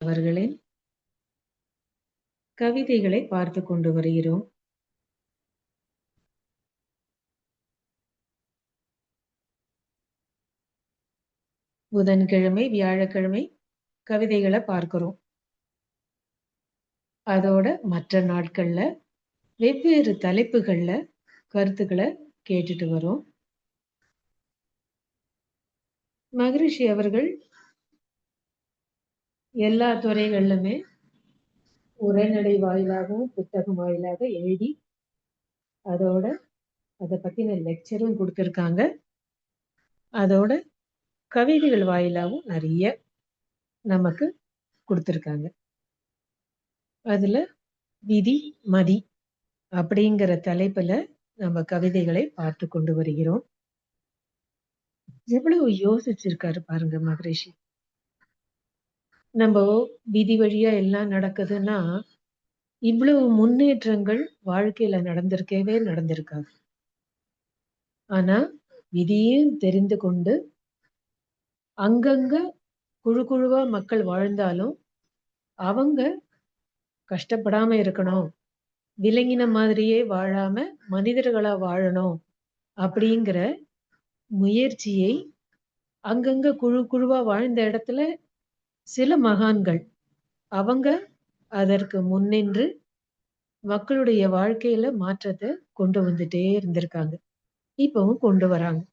அவர்களின் கவிதைகளை பார்த்து கொண்டு வருகிறோம். புதன்கிழமை, வியாழக்கிழமை கவிதைகளை பார்க்கிறோம். அதோட மற்ற நாட்கள்ல வெவ்வேறு தலைப்புகள்ல கருத்துக்களை கேட்டுட்டு வரோம். மகரிஷி அவர்கள் எல்லா துறைகளிலுமே உரைநடை வாயிலாகவும் புத்தகம் வாயிலாக எழுதி அதோட அதை பத்தின லெக்சரும் கொடுத்திருக்காங்க. அதோட கவிதைகள் வாயிலாகவும் நிறைய நமக்கு கொடுத்திருக்காங்க. அதுல விதி மதி அப்படிங்கிற தலைப்புல நம்ம கவிதைகளை பார்த்து கொண்டு வருகிறோம். எவ்வளவு யோசிச்சிருக்காரு பாருங்க மகரிஷி. நம்ம விதி வழியா எல்லாம் நடக்குதுன்னா இவ்வளவு முன்னேற்றங்கள் வாழ்க்கையில நடந்திருக்காது. ஆனா விதியும் தெரிந்து கொண்டு அங்கங்க குழு குழுவா மக்கள் வாழ்ந்தாலும் அவங்க கஷ்டப்படாம இருக்கணும், விலங்கின மாதிரியே வாழாம மனிதர்களா வாழணும் அப்படிங்கிற முயற்சியை அங்கங்க குழு குழுவா வாழ்ந்த இடத்துல சில மகான்கள் அவங்க அதற்கு முன்னின்று மக்களுடைய வாழ்க்கையில மாற்றத்தை கொண்டு வந்துட்டே இருந்திருக்காங்க, இப்பவும் கொண்டு வராங்க.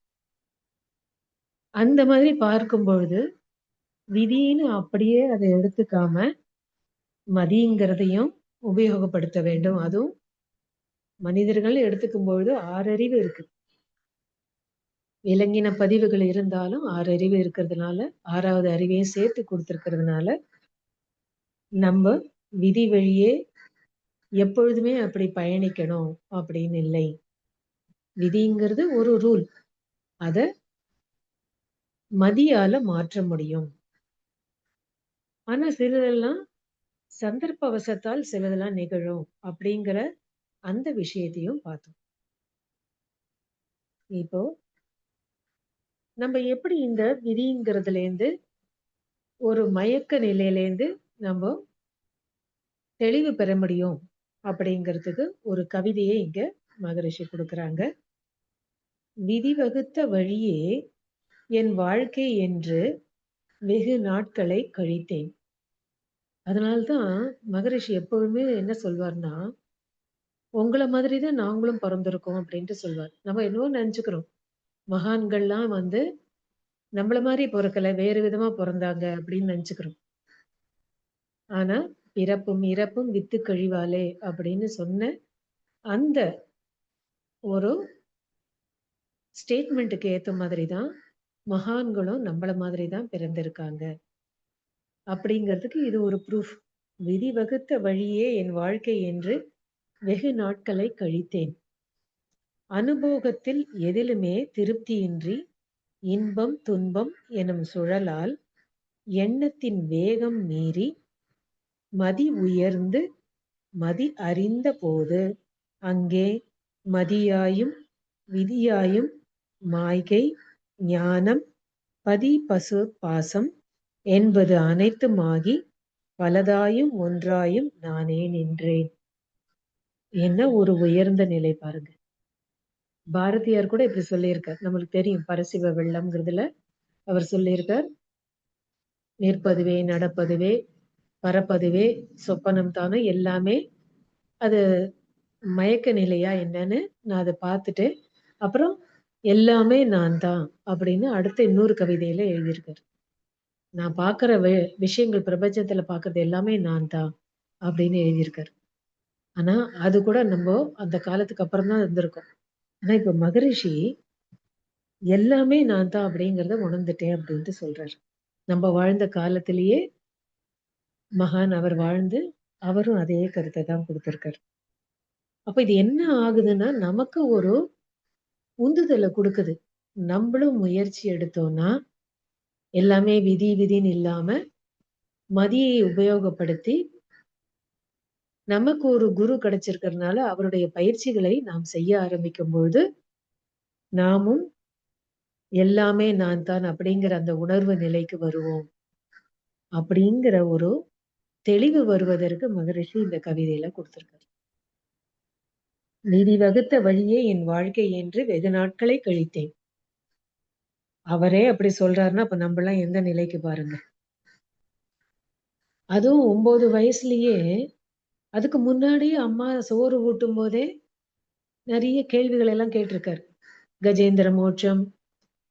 அந்த மாதிரி பார்க்கும் பொழுது விதின்னு அப்படியே அதை எடுத்துக்காம மதிங்கிறதையும் உபயோகப்படுத்த வேண்டும். அதுவும் மனிதர்கள் எடுத்துக்கும் பொழுது 6 அறிவு இருக்கு. விலங்கின பதிவுகள் இருந்தாலும் 6 அறிவு இருக்கிறதுனால 6வது அறிவையும் சேர்த்து கொடுத்திருக்கிறதுனால நம்ம விதி வழியே எப்பொழுதுமே அப்படி பயணிக்கணும் அப்படின்னு இல்லை. விதிங்கிறது ஒரு ரூல், அத மதியால மாற்ற முடியும். ஆனா சிலதெல்லாம் சந்தர்ப்பவசத்தால் சிலதெல்லாம் நிகழும் அப்படிங்கிற அந்த விஷயத்தையும் பார்த்தோம். இப்போ நம்ம எப்படி இந்த விதிங்கிறதுல இருந்து ஒரு மயக்க நிலையிலேருந்து நம்ம தெளிவு பெற முடியும் அப்படிங்கிறதுக்கு ஒரு கவிதையை இங்க மகரிஷி கொடுக்குறாங்க. விதி வகுத்த வழியே என் வாழ்க்கை என்று வெகு நாட்களை கழித்தேன். அதனால்தான் மகரிஷி எப்பவுமே என்ன சொல்வார்னா, உங்களை மாதிரிதான் நாங்களும் பிறந்திருக்கோம் அப்படின்ட்டு சொல்வார். நம்ம என்னவோ நினைச்சுக்கிறோம், மகான்கள்லாம் நம்மள மாதிரி பிறக்கல, வேறு விதமா பிறந்தாங்க அப்படின்னு நினைச்சுக்கிறோம். ஆனா பிறப்பும் இறப்பும் வித்து கழிவாலே அப்படின்னு சொன்ன அந்த ஒரு ஸ்டேட்மெண்ட்டுக்கு ஏத்த மாதிரிதான் மகான்களும் நம்மள மாதிரிதான் பிறந்திருக்காங்க அப்படிங்கிறதுக்கு இது ஒரு ப்ரூஃப். விதி வகுத்த வழியே என் வாழ்க்கை என்று வெகு நாட்களை கழித்தேன். அனுபோகத்தில் எதிலுமே திருப்தியின்றி இன்பம் துன்பம் எனும் சுழலால் எண்ணத்தின் வேகம் மீறி மதி உயர்ந்து மதி அறிந்த போது அங்கே மதியாயும் விதியாயும் மாய்கை ஞானம் பதி பசு பாசம் என்பது அனைத்துமாகி பலதாயும் ஒன்றாயும் நானே நின்றேன். என்ன ஒரு உயர்ந்த நிலை பாருங்க. பாரதியார் கூட இப்படி சொல்லியிருக்கார். நம்மளுக்கு தெரியும் பரசிவ வெள்ளம்ங்கிறதுல அவர் சொல்லியிருக்கார், நிற்பதுவே நடப்பதுவே பரப்பதுவே சொப்பனம் தானே, எல்லாமே அது மயக்க நிலையா என்னன்னு நான் அதை பார்த்துட்டு அப்புறம் எல்லாமே நான் தான் அப்படின்னு அடுத்த இன்னொரு கவிதையில எழுதியிருக்காரு. நான் பார்க்கிற விஷயங்கள் பிரபஞ்சத்துல பார்க்கறது எல்லாமே நான் தான் அப்படின்னு எழுதியிருக்காரு. ஆனா அது கூட நம்ம அந்த காலத்துக்கு அப்புறம் தான் இருந்திருக்கோம். ஆனா இப்ப மகரிஷி எல்லாமே நான் தான் அப்படிங்கிறத உணர்ந்துட்டேன் அப்படின்ட்டு சொல்றாரு. நம்ம வாழ்ந்த காலத்திலேயே மகான் அவர் வாழ்ந்து அவரும் அதே கருத்தை தான் கொடுத்திருக்காரு. அப்ப இது என்ன ஆகுதுன்னா நமக்கு ஒரு உந்துதலை கொடுக்குது. நம்மளும் முயற்சி எடுத்தோம்னா எல்லாமே விதி விதின்னு இல்லாம மதியை உபயோகப்படுத்தி நமக்கு ஒரு குரு கிடைச்சிருக்கிறதுனால அவருடைய பயிற்சிகளை நாம் செய்ய ஆரம்பிக்கும் பொழுது நாமும் எல்லாமே நான் தான் அப்படிங்கிற அந்த உணர்வு நிலைக்கு வருவோம் அப்படிங்கிற ஒரு தெளிவு வருவதற்கு மகரிஷி இந்த கவிதையில குடுத்திருக்காரு. "விதி வகுத்த வழியே என் வாழ்க்கை என்று வெகு நாட்களை கழித்தேன்." அவரே அப்படி சொல்றாருன்னா, அப்ப நம்பலாம் எந்த நிலைக்கு பாருங்க. அதுவும் 9 வயசுலயே, அதுக்கு முன்னாடியே அம்மா சோறு ஊட்டும்போதே நெறைய கேள்விகள் எல்லாம் கேட்டிருக்காரு. கஜேந்திர மோட்சம்,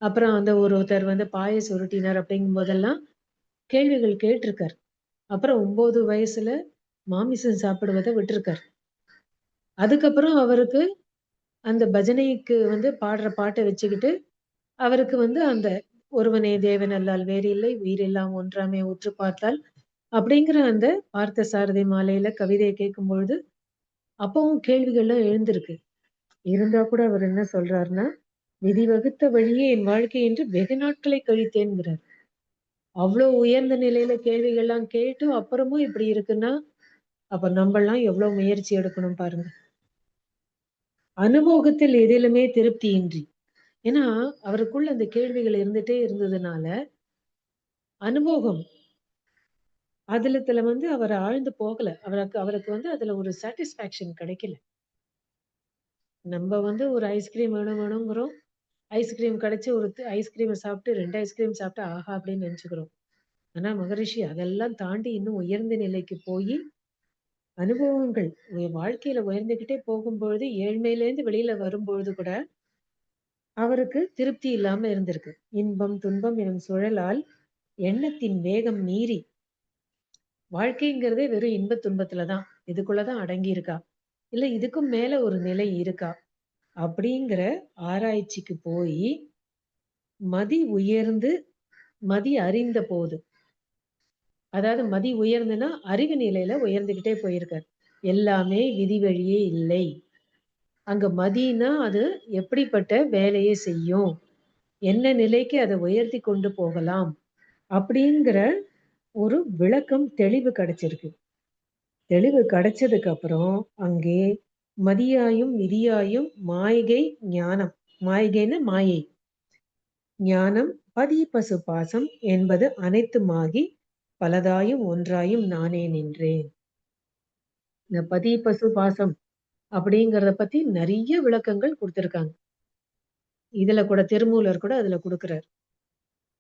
அப்புறம் ஒருத்தர் பாய சுருட்டினார் அப்படிங்கும்போதெல்லாம் கேள்விகள் கேட்டிருக்காரு. அப்புறம் 9 வயசுல மாமிசம் சாப்பிடுவத விட்டிருக்காரு. அதுக்கப்புறம் அவருக்கு அந்த பஜனைக்கு பாடுற பாட்ட வச்சுக்கிட்டு, அவருக்கு அந்த "ஒருவனே தேவன் அல்லால் வேறு இல்லை, உயிரெல்லாம் ஒன்றாமே உற்று பார்த்தால்" அப்படிங்கிற அந்த பார்த்தசாரதி மாலையில கவிதைய கேட்கும்பொழுது, அப்பவும் கேள்விகள்லாம் எழுந்திருக்கு. இருந்தா கூட அவர் என்ன சொல்றாருன்னா, "விதி வகுத்த வழியே என் வாழ்க்கை என்று வெகு நாட்களை கழித்தேன்கிறார்." அவ்ளோ உயர்ந்த நிலையில கேள்விகள்லாம் கேட்டும் அப்புறமும் இப்படி இருக்குன்னா, அப்ப நம்பலாம் எவ்ளோ முயற்சி எடுக்கணும் பாருங்க. அனுபோகத்தில் எதிலுமே திருப்தியின்றி. ஏன்னா, அவருக்குள்ள அந்த கேள்விகள் இருந்துட்டே இருந்ததுனால, அனுபோகம் அதுலத்துல அவர் ஆழ்ந்து போகல. அவருக்கு அவருக்கு அதுல ஒரு சாட்டிஸ்ஃபேக்ஷன் கிடைக்கல. நம்ப ஒரு ஐஸ்கிரீம் வேணும் வேணுங்கிறோம். ஐஸ்கிரீம் கிடைச்சு ஒரு ஐஸ்கிரீம சாப்பிட்டு 2 ஐஸ்கிரீம் சாப்பிட்டா ஆஹா! அப்படின்னு நெனச்சுக்கிறோம். ஆனா மகரிஷி அதெல்லாம் தாண்டி இன்னும் உயர்ந்த நிலைக்கு போயி, அனுபவங்கள் வாழ்க்கையில உயர்ந்துகிட்டே போகும்பொழுது, ஏழ்மையிலேருந்து வெளியில வரும்பொழுது கூட, அவருக்கு திருப்தி இல்லாம இருந்திருக்கு. இன்பம், துன்பம் எனும் சுழலால் எண்ணத்தின் வேகம் மீறி, வாழ்க்கைங்கிறதே வெறும் இன்பத் துன்பத்துல தான். இதுக்குள்ள தான் அடங்கியிருக்கா? இல்ல இதுக்கும் மேல ஒரு நிலை இருக்கா? அப்படிங்கிற ஆராய்ச்சிக்கு போயி, மதி உயர்ந்து, மதி அறிந்த போது, அதாவது மதி உயர்ந்துன்னா, அறிவு நிலையில உயர்ந்துகிட்டே போயிருக்காரு. எல்லாமே விதி வழியே இல்லை. அங்க மதின்னா, அது எப்படிப்பட்ட வேலையை செய்யும்? என்ன நிலைக்கு அத உயர்த்தி கொண்டு போகலாம்? அப்படிங்கிற ஒரு விளக்கம், தெளிவு கிடைச்சிருக்கு. தெளிவு கிடைச்சதுக்கு அப்புறம், அங்கே மதியாயும், விதியாயும் மாய்கை ஞானம். மாய்கைன்னா மாயை. ஞானம், பதி, பசு, பாசம் என்பது அனைத்துமாகி, பலதாயும் ஒன்றாயும் நானே நின்றேன். இந்த பதி, பசு, பாசம் அப்படிங்கிறத பத்தி நெறைய விளக்கங்கள் குடுத்திருக்காங்க. இதுல கூட திருமூலர் கூட அதுல குடுக்குறார்.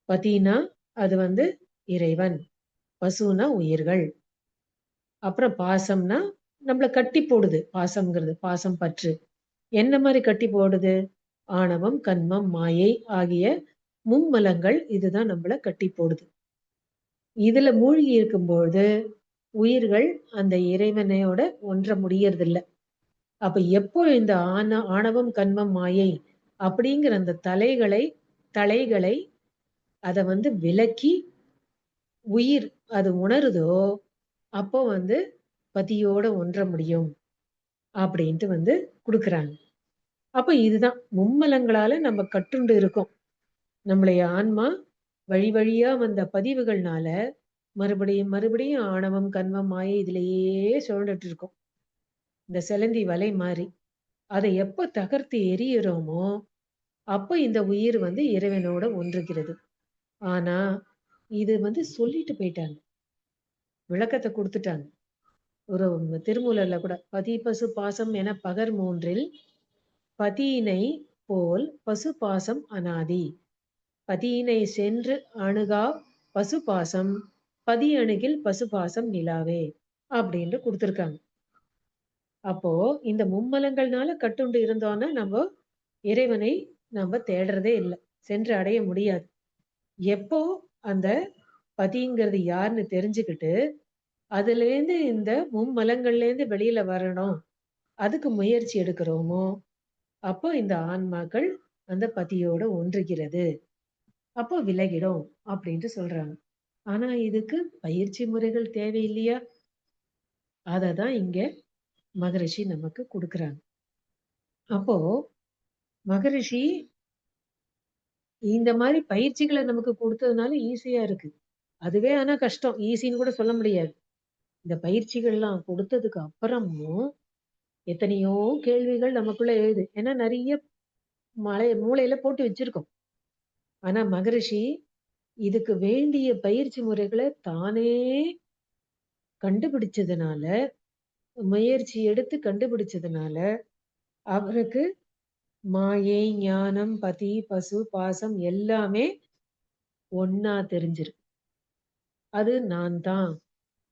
பதினா அது இறைவன். பசுனா உயிர்கள். அப்புறம் பாசம்னா நம்மள கட்டி போடுது. பாசம்ங்கிறது. பாசம் பற்று. என்ன மாரி கட்டி போடுது? ஆணவம், கன்மம், மாயை ஆகிய மும்மலங்கள் இதுதான் நம்மள கட்டி போடுது. இதுல மூழ்கி இருக்கும்பொழுது, உயிர்கள் அந்த இறைவனையோட ஒன்ற முடியறதில்ல. அப்ப எப்போ இந்த ஆணவம், கன்மம், மாயை அப்படிங்கிற அந்த தலைகளை அத விலக்கி உயிர் அது உணருதோ, அப்போ பதியோட ஒன்ற முடியும். அப்படின்ட்டு குடுக்குறாங்க. அப்ப இதுதான் மும்மலங்களால நம்ம கட்டுண்டு இருக்கோம். நம்முடைய ஆன்மா வழி வழியா வந்த பதிவுகள்னால, மறுபடியும் மறுபடியும் ஆணவம், கன்மம், மாயை இதிலேயே சுழண்டுட்டு இருக்கோம். இந்த சிலந்தி வலை மாரி. அத எப்ப தகர்த்து எறியுறோமோ, அப்ப இந்த உயிர் இறைவனோட ஒன்றுகிறது. ஆனா, இது சொல்லிட்டு போயிட்டாங்க. விளக்கத்த குடுத்துட்டாங்க. ஒரு திருமூலர்ல கூட, "பதி, பசு, பாசம் என பகர் மூன்றில் பதியினை போல் பசு பாசம் அனாதி. பதியினை சென்று அணுகா பசு பாசம், பதி அணுகில் பசு பாசம் நிலாவே." அப்படின்னு குடுத்துருக்காங்க. அப்போ இந்த மும்மலங்கள்னால கட்டுண்டு இருந்தோம்னா, இறைவனை நம்ம தேடுறதே இல்ல. சென்று அடைய முடியாது. எப்போ அந்த பதிங்கிறது யாருன்னு தெரிஞ்சுக்கிட்டு, அதுலேருந்து இந்த மும்மலங்கள்லேருந்து வெளியில வரணும். அதுக்கு முயற்சி எடுக்கிறோமோ, அப்போ இந்த ஆன்மாக்கள் அந்த பதியோட ஒன்றுகிறது. அப்போ விலகிடும் அப்படின்ட்டு சொல்றாங்க. ஆனா இதுக்கு பயிற்சி முறைகள் தேவையில்லையா? அததான் இங்க மகரிஷி நமக்கு குடுக்குறாங்க. அப்போ மகரிஷி இந்த மாரி பயிற்சிகள நமக்கு குடுத்ததுனால ஈஸியா இருக்கு. அதுவே ஆனா கஷ்டம். ஈஸின்னு கூட சொல்ல முடியாது. இந்த பயிற்சிகள்லாம் குடுத்ததுக்கு அப்புறமும் எத்தனையோ கேள்விகள் நமக்குள்ள எழுது. ஏன்னா நெறைய மூளையில போட்டு வச்சிருக்கோம். ஆனா மகரிஷி இதுக்கு வேண்டிய பயிற்சி முறைகள தானே கண்டுபிடிச்சதுனால, முயற்சி எடுத்து கண்டுபிடிச்சதுனால, அவருக்கு மாயை, ஞானம், பதி, பசு, பாசம் எல்லாமே ஒண்ணா தெரிஞ்சிருக்கு. அது நான் தான்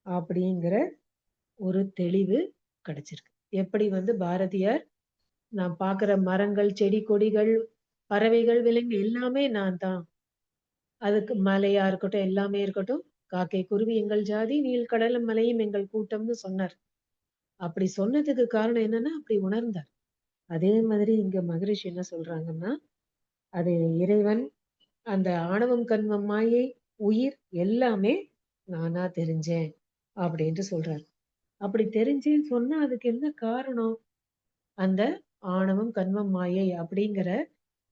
அப்படிங்கிற ஒரு தெளிவு கிடைச்சிருக்கு. எப்படி வந்து பாரதியார், நான் பார்க்குற மரங்கள், செடி, கொடிகள், பறவைகள், விலங்கு எல்லாமே நான் தான். அதுக்கு மலையா இருக்கட்டும், எல்லாமே இருக்கட்டும். காக்கை, குருவி எங்கள் ஜாதி, நீள்கடலும் மலையும் எங்கள் கூட்டம்னு சொன்னார். அப்படி சொன்னதுக்கு காரணம் என்னன்னா, அப்படி உணர்ந்தார். அதே மாதிரி இங்க மகரிஷி என்ன சொல்றாங்கன்னா, அது இறைவன், அந்த ஆணவம், கன்மம், மாயை, உயிர் எல்லாமே நானா தெரிஞ்சேன் அப்படின்ட்டு சொல்றாரு. அப்படி தெரிஞ்சேன்னு சொன்னா அதுக்கு என்ன காரணம்? அந்த ஆணவம், கன்மம், மாயை அப்படிங்கிற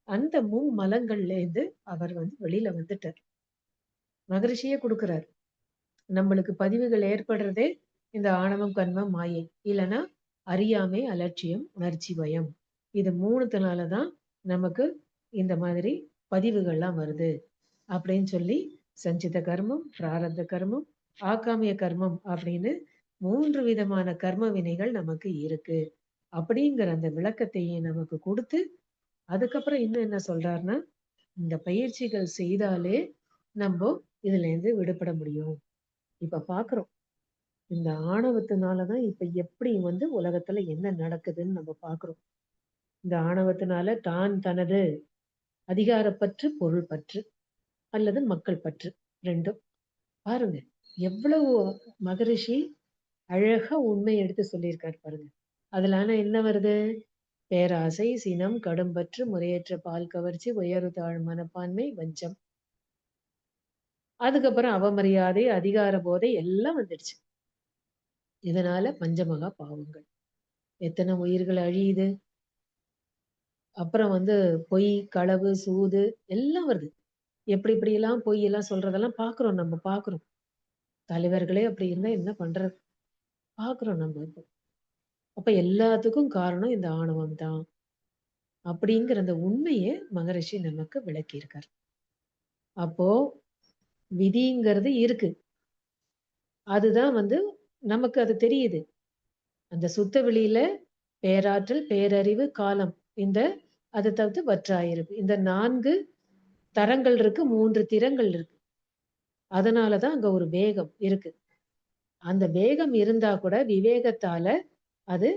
அந்த மும்மலங்கள்லேருந்து அவர் வந்து வெளியில வந்துட்டார். மகரிஷியே குடுக்குறார். நம்மளுக்கு பதிவுகள் ஏற்படுறதே இந்த ஆணவம், கன்மம், மாயை. இல்லன்னா அறியாமை, அலட்சியம், உணர்ச்சி, பயம். இது 3த்துனால தான் நமக்கு இந்த மாதிரி பதிவுகள்லாம் வருது. அப்படின்னு சொல்லி சஞ்சித கர்மம், பிராரப்த கர்மம், ஆகாமிய கர்மம் அப்படின்னு 3 விதமான கர்ம வினைகள் நமக்கு இருக்கு. அப்படிங்கிற அந்த விளக்கத்தையும் நமக்கு குடுத்து, அதுக்கப்புறம் இன்னும் என்ன சொல்றாருன்னா, இந்த பயிற்சிகள் செய்தாலே நம்போ இதுலேருந்து விடுபட முடியும். இப்ப பார்க்குறோம். இந்த ஆணவத்தினால தான் இப்ப எப்படி வந்து உலகத்துல என்ன நடக்குதுன்னு நம்ம பார்க்குறோம். இந்த ஆணவத்தினால தான், தனது அதிகாரப்பற்று, பொருள் பற்று அல்லது மக்கள் பற்று 2ம். பாருங்க. எவ்வளவு மகரிஷி அழகா உண்மைய எடுத்து சொல்லியிருக்காரு பாருங்க. அதுல ஆனா என்ன வருது? பேராசை, சினம், கடும்பற்று, முறையற்ற பால் கவர்ச்சி, உயர்வு தாழ் மனப்பான்மை, வஞ்சம். அதுக்கப்புறம் அவமரியாதை, அதிகார போதை எல்லாம் வந்துடுச்சு. இதனால பஞ்சமகா பாவங்கள். எத்தன உயிர்கள் அழியுது? அப்புறம் வந்து பொய், களவு, சூது எல்லாம் வருது. எப்படி எப்படியெல்லாம் பொய் எல்லாம் சொல்றதெல்லாம் பார்க்குறோம், நம்ம பார்க்குறோம். தலைவர்களே அப்படி இருந்தா என்ன பண்றது? பார்க்குறோம் நம்ம இப்போ. அப்ப எல்லாத்துக்கும் காரணம் இந்த ஆணவம் தான். அப்படிங்கிற அந்த உண்மைய மகரிஷி நமக்கு விளக்கியிருக்கார். அப்போ விதிங்கிறது இருக்கு. அதுதான் வந்து நமக்கு அது தெரியுது. அந்த சுத்த வெளியில பேராற்றல், பேரறிவு, காலம். இந்த அத தவிர்த்து வற்றாயிருப்பு. இந்த 4 தரங்கள் இருக்கு. 3 திறங்கள் இருக்கு. அதனால தான் அங்க ஒரு வேகம் இருக்கு. அந்த வேகம் இருந்தா கூட விவேகத்தால அது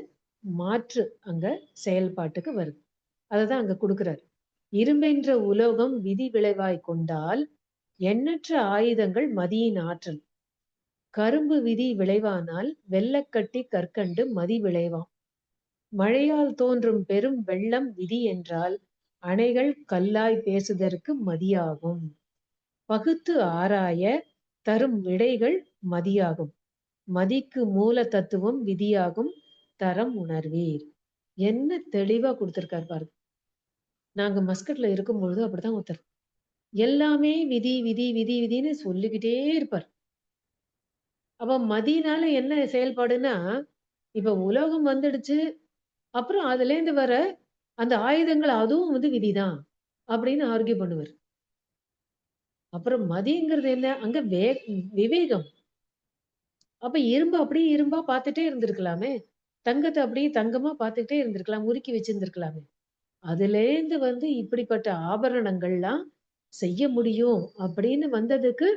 மாற்று அங்க செயல்பாட்டுக்கு வருது. அததான் அங்க குடுக்குறாரு. இரும்பென்ற உலோகம் விதி விளைவாய் கொண்டால் எண்ணற்ற ஆயுதங்கள் மதியின் ஆற்றல். கரும்பு விதி விளைவானால் வெல்லக்கட்டி கற்கண்டு மதி விளைவாம். மழையால் தோன்றும் பெரும் வெள்ளம் விதி என்றால் அணைகள் கல்லாய் பேசுதற்கு மதியாகும். பகுத்து ஆராய தரும் விடைகள் மதியாகும். மதிக்கு மூல தத்துவம் விதியாகும் தரம் உணர்வீர். என்ன தெளிவா குடுத்திருக்காரு பாருங்க. நாங்க மஸ்கட்ல இருக்கும்பொழுது அப்படிதான் ஒருத்தர். எல்லாமே விதி, விதி, விதி, விதின்னு சொல்லிக்கிட்டே இருப்பார். அப்ப மதியினால என்ன செயல்பாடுன்னா, இப்ப உலோகம் வந்துடுச்சு. அப்புறம் அதுலேருந்து வர அந்த ஆயுதங்கள் அதுவும் வந்து விதிதான். அப்படின்னு ஆர்க்யூ பண்ணுவாரு. அப்புறம் மதிங்கிறது என்ன? அங்க விவேகம். அப்ப இரும்ப அப்படியே இரும்பா பார்த்துட்டே இருந்திருக்கலாமே! தங்கத்த அப்படியே தங்கமா பார்த்துக்கிட்டே இருந்திருக்கலாம். உருக்கி வச்சிருந்திருக்கலாமே! அதுலேருந்து வந்து இப்படிப்பட்ட ஆபரணங்கள்லாம் செய்ய முடியும் அப்படின்னு வந்ததுக்கு,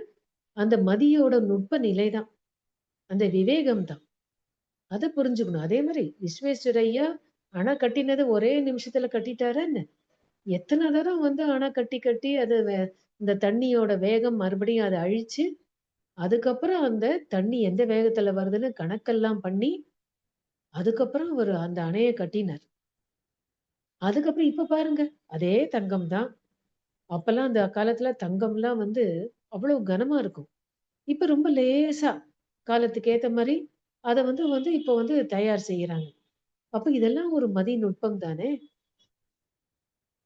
அந்த மதியோட நுட்ப நிலை தான். அந்த விவேகம் தான். அத புரிஞ்சுக்கணும். அதே மாரி விஸ்வேஸ்வரய்யா அணை கட்டினது ஒரே நிமிஷத்துல கட்டிட்டாரா என்ன? எத்தன தரம் வந்து அணை கட்டி, கட்டி அது இந்த தண்ணியோட வேகம் மறுபடியும் அத அழிச்சு, அதுக்கப்புறம் அந்த தண்ணி எந்த வேகத்துல வருதுன்னு கணக்கெல்லாம் பண்ணி, அதுக்கப்புறம் அவரு அந்த அணைய கட்டினார். அதுக்கப்புறம் இப்ப பாருங்க, அதே தங்கம் தான். அப்பல்லாம் அந்த காலத்துல தங்கம்லாம் வந்து அவ்வளவு கனமா இருக்கும். இப்ப ரொம்ப லேசா காலத்துக்கு ஏத்த மாரி அத வந்து வந்து இப்ப வந்து தயார் செய்யறாங்க. அப்ப இதெல்லாம் ஒரு மதிநுட்பம் தானே!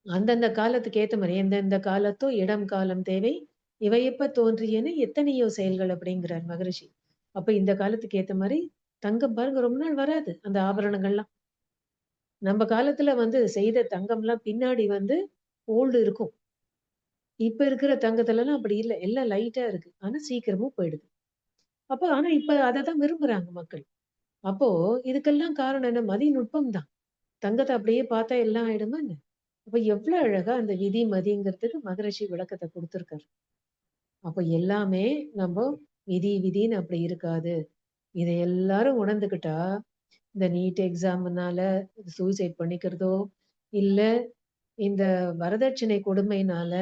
அந்தந்த காலத்துக்கு ஏத்த மாரி, எந்தெந்த காலத்தோ இடம், காலம் தேவை. இவை எப்ப தோன்றியன எத்தனையோ செயல்கள் அப்படிங்கிறார் மகரிஷி. அப்ப இந்த காலத்துக்கு ஏத்த மாரி தங்கம் பாருங்க ரொம்ப நாள் வராது. அந்த ஆபரணங்கள்லாம். நம்ம காலத்துல வந்து செய்த தங்கம்லாம் பின்னாடி வந்து ஓல்டு இருக்கும். இப்ப இருக்கிற தங்கத்துலலாம் அப்படி இல்ல. எல்லாம் லைட்டா இருக்கு. ஆனா சீக்கிரமும் போயிடுது. ஆனா இப்ப அததான் விரும்புறாங்க மக்கள். அப்போ இதுக்கெல்லாம் காரணம் என்ன? மதிநுட்பம் தான். தங்கத்த அப்படியே பார்த்தா எல்லாம் ஆயிடுமா என்ன? அப்ப எவ்ளோ அழகா அந்த விதி, மதிங்கிறதுக்கு மகரிஷி விளக்கத்த குடுத்திருக்காரு. அப்ப எல்லாமே நம்ப விதி விதின்னு அப்படி இருக்காது. இத எல்லாரும் உணர்ந்துக்கிட்டா, இந்த நீட் எக்ஸாம்னால சூசைட் பண்ணிக்கிறதோ, இல்ல இந்த வரதட்சணை கொடுமையினால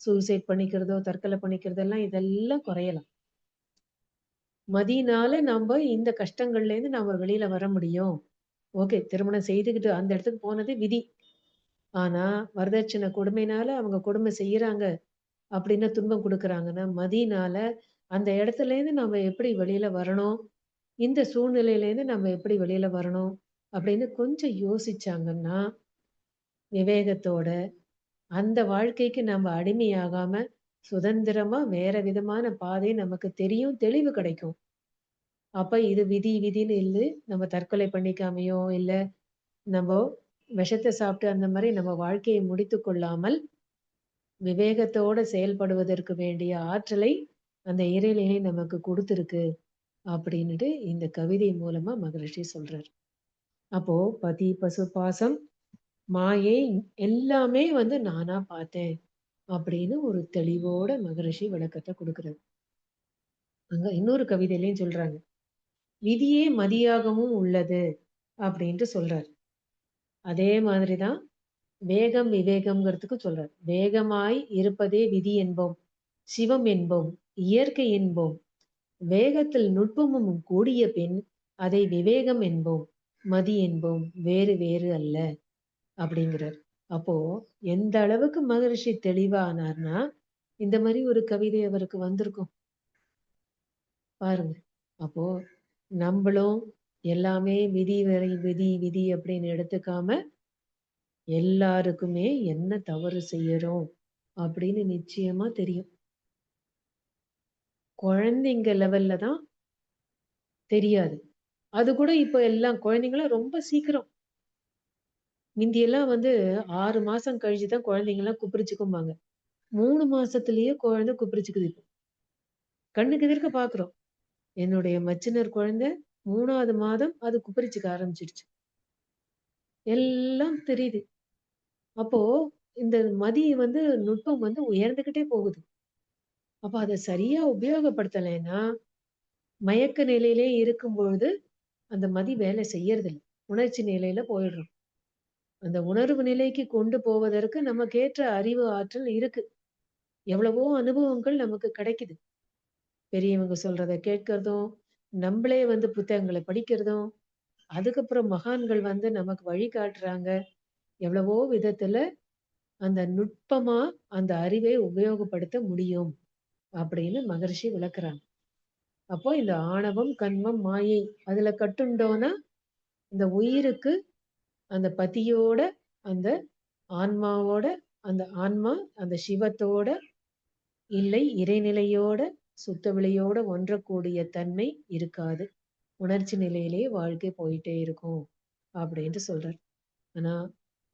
சூசைட் பண்ணிக்கிறதோ, தற்கொலை பண்ணிக்கிறதெல்லாம் இதெல்லாம் குறையலாம். மதியினால நம்ப இந்த கஷ்டங்கள்லேருந்து நாம வெளியில வர முடியும். ஓகே. திருமணம் செய்துக்கிட்டு அந்த இடத்துக்கு போனது விதி. ஆனா, வரதட்சணை கொடுமையினால அவங்க கொடுமை செய்யறாங்க அப்படின்னு துன்பம் குடுக்குறாங்கன்னா, மதியினால அந்த இடத்துலேருந்து நம்ம எப்படி வெளியில வரணும்? இந்த சூழ்நிலையிலேருந்து நம்ம எப்படி வெளியில வரணும்? அப்படின்னு கொஞ்சம் யோசிச்சாங்கன்னா, விவேகத்தோட அந்த வாழ்க்கைக்கு நம்ம அடிமையாகாம, சுதந்திரமா வேற விதமான பாதை நமக்கு தெரியும், தெளிவு கிடைக்கும். அப்ப இது விதி விதின்னு நம்ம தற்கொலை பண்ணிக்காமயோ, இல்ல நம்போ விஷத்த சாப்பிட்டு அந்த மாரி நம்ம வாழ்க்கையை முடித்துக் கொள்ளாமல், விவேகத்தோட செயல்படுவதற்கு வேண்டிய ஆற்றலை அந்த இறைநிலை நமக்கு குடுத்திருக்கு. அப்படின்னுட்டு இந்த கவிதை மூலமா மகரிஷி சொல்றார். அப்போ பதி, பசு, பாசம், மாயை எல்லாமே நானா பார்த்தேன். அப்படின்னு ஒரு தெளிவோட மகரிஷி விளக்கத்த குடுக்குறாரு. அங்க இன்னொரு கவிதையிலயும் சொல்றாங்க. விதியே மதியாகவும் உள்ளது அப்படின்ட்டு சொல்றாரு. அதே மாதிரி தான் வேகம் விவேகம்ங்கிறதுக்கு சொல்றாரு. வேகமாய் இருப்பதே விதி என்போம். சிவம் என்போம். இயற்கை என்போம். வேகத்தில் நுட்பமும் கூடிய பின் அதை விவேகம் என்போம். மதி என்போம். வேறு வேறு அல்ல அப்படிங்கிறார். அப்போ எந்த அளவுக்கு மகரிஷி தெளிவானார்னா, இந்த மாரி ஒரு கவிதை அவருக்கு வந்திருக்கும். பாருங்க. அப்போ நம்பளும் எல்லாமே விதி வரை விதி விதி அப்படின்னு எடுத்துக்காம, எல்லாருக்குமே என்ன தவறு செய்யறோம் அப்படின்னு நிச்சயமா தெரியும். குழந்தைங்க லெவல்ல தான் தெரியாது. அது கூட இப்ப எல்லாம் குழந்தைங்கலாம் ரொம்ப சீக்கிரம். மிந்தியெல்லாம் 6 மாசம் கழிச்சு தான் குழந்தைங்கலாம் குப்புரிச்சுக்கும்பாங்க. 3 மாசத்திலேயே குழந்தை குப்புரிச்சுக்குது இப்போ. கண்ணுக்கு எதிர்க்க பார்க்குறோம். என்னுடைய மச்சினர் குழந்தை 3வது மாதம் அது குப்புரிச்சுக்க ஆரம்பிச்சுடுச்சு. எல்லாம் தெரியுது. அப்போ இந்த மதி நுட்பம் உயர்ந்துகிட்டே போகுது. அப்ப அத சரியா உபயோகப்படுத்தலைன்னா, மயக்க நிலையிலே இருக்கும்பொழுது அந்த மதி வேலை செய்யறதில்ல. உணர்ச்சி நிலையில போயிடுறோம். அந்த உணர்வு நிலைக்கு கொண்டு போவதற்கு நமக்கேற்ற அறிவு ஆற்றல் இருக்கு. எவ்வளவோ அனுபவங்கள் நமக்கு கிடைக்குது. பெரியவங்க சொல்றத கேட்கிறதும், நம்பளே புத்தகங்கள படிக்கிறதும், அதுக்கப்புறம் மகான்கள் நமக்கு வழிகாட்டுறாங்க. எவ்வளவோ விதத்துல அந்த நுட்பமா அந்த அறிவை உபயோகப்படுத்த முடியும். அப்படின்னு மகரிஷி விளக்குறாங்க. அப்போ இந்த ஆணவம், கன்மம், மாயை அதுல கட்டுண்டோம்னா, இந்த உயிருக்கு அந்த பதியோட, அந்த ஆன்மாவோட, அந்த ஆன்மா அந்த சிவத்தோட, இல்லை இறைநிலையோட, சுத்த வெளியோட ஒன்றக்கூடிய தன்மை இருக்காது. உணர்ச்சி நிலையிலேயே வாழ்க்கை போயிட்டே இருக்கும். அப்படின்ட்டு சொல்றார். ஆனா,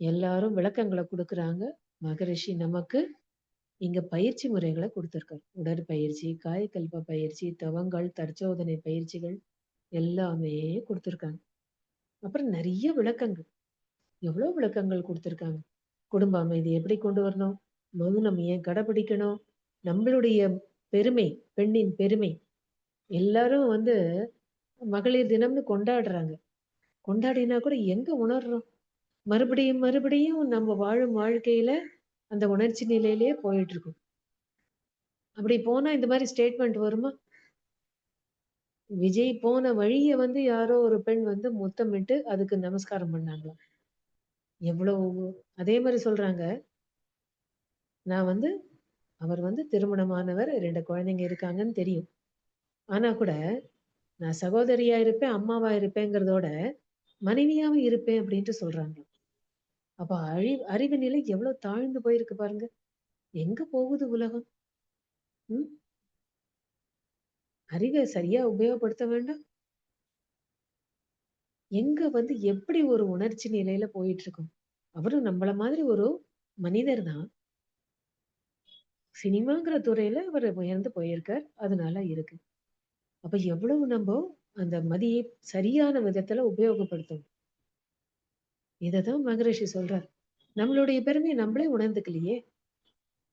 எல்லாரும் விளக்கங்கள குடுக்குறாங்க. மகரிஷி நமக்கு இங்க பயிற்சி முறைகள குடுத்திருக்காரு. உடற்பயிற்சி, காயகல்ப பயிற்சி, தவங்கள், தற்சோதனை பயிற்சிகள் எல்லாமே குடுத்திருக்காங்க. அப்புறம் நெறைய விளக்கங்கள். எவ்வளோ விளக்கங்கள் குடுத்திருக்காங்க. குடும்ப அமைதி எப்படி கொண்டு வரணும்? மௌனம் ஏன் கடைபிடிக்கணும்? நம்மளுடைய பெருமை, பெண்ணின் பெருமை. எல்லாரும் மகளிர் தினம்னு கொண்டாடுறாங்க. கொண்டாடினா கூட எங்க உணர்றோம்? மறுபடியும், மறுபடியும் நம்ம வாழும் வாழ்க்கையில அந்த உணர்ச்சி நிலையிலேயே போயிட்டு இருக்கோம். அப்படி போனா இந்த மாரி ஸ்டேட்மெண்ட் வருமா? விஜய் போன வழிய யாரோ ஒரு பெண் முத்தமிட்டு அதுக்கு நமஸ்காரம் பண்ணாங்களாம். எவ்வளவு அதே மாரி சொல்றாங்க. நான் அவர் திருமணமானவர் 2 குழந்தைங்க இருக்காங்கன்னு தெரியும். ஆனா கூட நான் சகோதரியா இருப்பேன், அம்மாவா இருப்பேங்கிறதோட, மனைவியாவும் இருப்பேன் அப்படின்ட்டு சொல்றாங்களாம். அப்ப அறிவு நிலை எவ்வளோ தாழ்ந்து போயிருக்கு பாருங்க. எங்க போகுது உலகம்? ம். அறிவ சரியா உபயோகப்படுத்த வேண்டாம். எங்க எப்படி ஒரு உணர்ச்சி நிலையில போயிட்டு இருக்கோம். அவரும் நம்மள மாதிரி ஒரு மனிதர் தான். சினிமாங்கிற துறையில அவரு உயர்ந்து போயிருக்கார். அதனால இருக்கு. அப்ப எவ்வளவு நம்ப அந்த மதியை சரியான விதத்துல உபயோகப்படுத்தணும். இததான் மகரிஷி சொல்றார். நம்மளுடைய பெருமைய நம்மளே உணர்ந்துக்கலையே!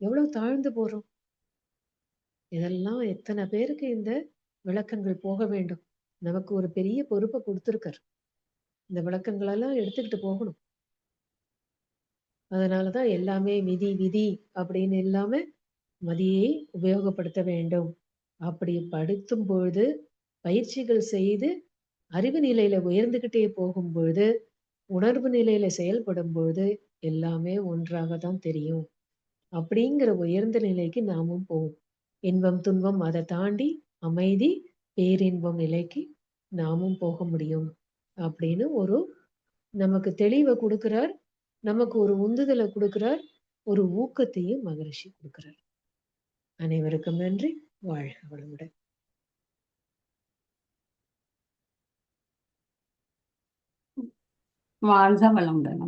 எவ்வளவு தாழ்ந்து போறோம். இதெல்லாம் எத்தன பேருக்கு இந்த விளக்கங்கள் போக வேண்டும். நமக்கு ஒரு பெரிய பொறுப்ப குடுத்திருக்காரு. இந்த விளக்கங்களெல்லாம் எடுத்துக்கிட்டு போகணும். அதனால தான் எல்லாமே விதி, விதி அப்படின்னு இல்லாம மதியை உபயோகப்படுத்த வேண்டும். அப்படி படுத்தும் பொழுது, பயிற்சிகள் செய்து அறிவு நிலையில உயர்ந்துகிட்டே போகும்பொழுது, உணர்வு நிலையில செயல்படும்பொழுது, எல்லாமே ஒன்றாக தான் தெரியும். அப்படிங்கிற உயர்ந்த நிலைக்கு நாமும் போவோம். இன்பம், துன்பம் அத தாண்டி அமைதி, பேரின்பம் நிலைக்கு நாமும் போக முடியும். அப்படின்னு ஒரு நமக்கு தெளிவ குடுக்கிறார். நமக்கு ஒரு உந்துதல குடுக்கிறார். ஒரு ஊக்கத்தையும் மகரிஷி குடுக்கிறார். அனைவருக்கும் நன்றி. வாழ்க வளமுடன். வாழ்க வளமுடன்.